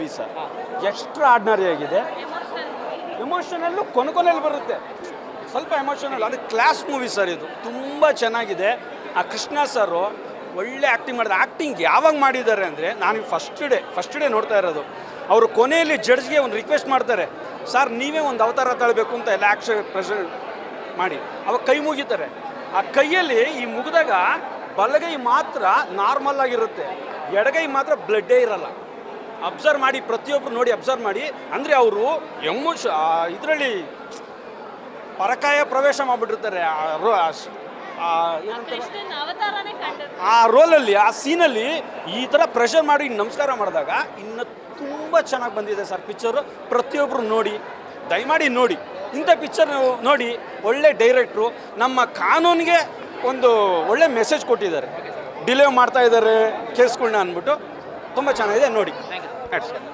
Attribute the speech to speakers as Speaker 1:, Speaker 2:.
Speaker 1: Movie sir. Extra ordinary ಆಗಿದೆ. ಎಮೋಷನಲ್ಲು ಕೊನೆಯಲ್ಲಿ ಬರುತ್ತೆ, ಸ್ವಲ್ಪ ಎಮೋಷನಲ್. ಅದು ಕ್ಲಾಸ್ ಮೂವಿ ಸರ್. ಇದು ತುಂಬ ಚೆನ್ನಾಗಿದೆ. ಆ ಕೃಷ್ಣ ಸರು ಒಳ್ಳೆ ಆ್ಯಕ್ಟಿಂಗ್ ಮಾಡಿದ. ಆ್ಯಕ್ಟಿಂಗ್ ಯಾವಾಗ ಮಾಡಿದ್ದಾರೆ ಅಂದರೆ, ನಾನು ಫಸ್ಟ್ ಡೇ ನೋಡ್ತಾ ಇರೋದು. ಅವರು ಕೊನೆಯಲ್ಲಿ ಜಡ್ಜ್ಗೆ ಒಂದು ರಿಕ್ವೆಸ್ಟ್ ಮಾಡ್ತಾರೆ, ಸರ್ ನೀವೇ ಒಂದು ಅವತಾರ ತಳಬೇಕು ಅಂತ ಎಲ್ಲ ಪ್ರೆಸೆಂಟ್ ಮಾಡಿ ಅವಾಗ ಕೈ ಮುಗಿತಾರೆ. ಆ ಕೈಯಲ್ಲಿ ಈ ಮುಗಿದಾಗ ಬಲಗೈ ಮಾತ್ರ ನಾರ್ಮಲ್ ಆಗಿರುತ್ತೆ, ಎಡಗೈ ಮಾತ್ರ ಬ್ಲಡ್ಡೇ ಇರಲ್ಲ. ಅಬ್ಸರ್ವ್ ಮಾಡಿ, ಪ್ರತಿಯೊಬ್ಬರು ನೋಡಿ ಅಬ್ಸರ್ವ್ ಮಾಡಿ. ಅಂದರೆ ಅವರು ಇದರಲ್ಲಿ ಪರಕಾಯ ಪ್ರವೇಶ ಮಾಡಿಬಿಟ್ಟಿರ್ತಾರೆ ಆ ರೋಲಲ್ಲಿ, ಆ ಸೀನಲ್ಲಿ ಈ ಥರ ಪ್ರೆಷರ್ ಮಾಡಿ ನಮಸ್ಕಾರ ಮಾಡಿದಾಗ ಇನ್ನು ತುಂಬ ಚೆನ್ನಾಗಿ ಬಂದಿದೆ ಸರ್ ಪಿಕ್ಚರು. ಪ್ರತಿಯೊಬ್ಬರು ನೋಡಿ, ದಯಮಾಡಿ ನೋಡಿ, ಇಂಥ ಪಿಕ್ಚರ್ ನೋಡಿ. ಒಳ್ಳೆ ಡೈರೆಕ್ಟ್ರು, ನಮ್ಮ ಕಾನೂನಿಗೆ ಒಂದು ಒಳ್ಳೆ ಮೆಸೇಜ್ ಕೊಟ್ಟಿದ್ದಾರೆ. ಡಿಲೇ ಮಾಡ್ತಾ ಇದ್ದಾರೆ ಕೇಸ್ಗಳನ್ನ ಅಂದ್ಬಿಟ್ಟು ತುಂಬ ಚೆನ್ನಾಗಿದೆ, ನೋಡಿ.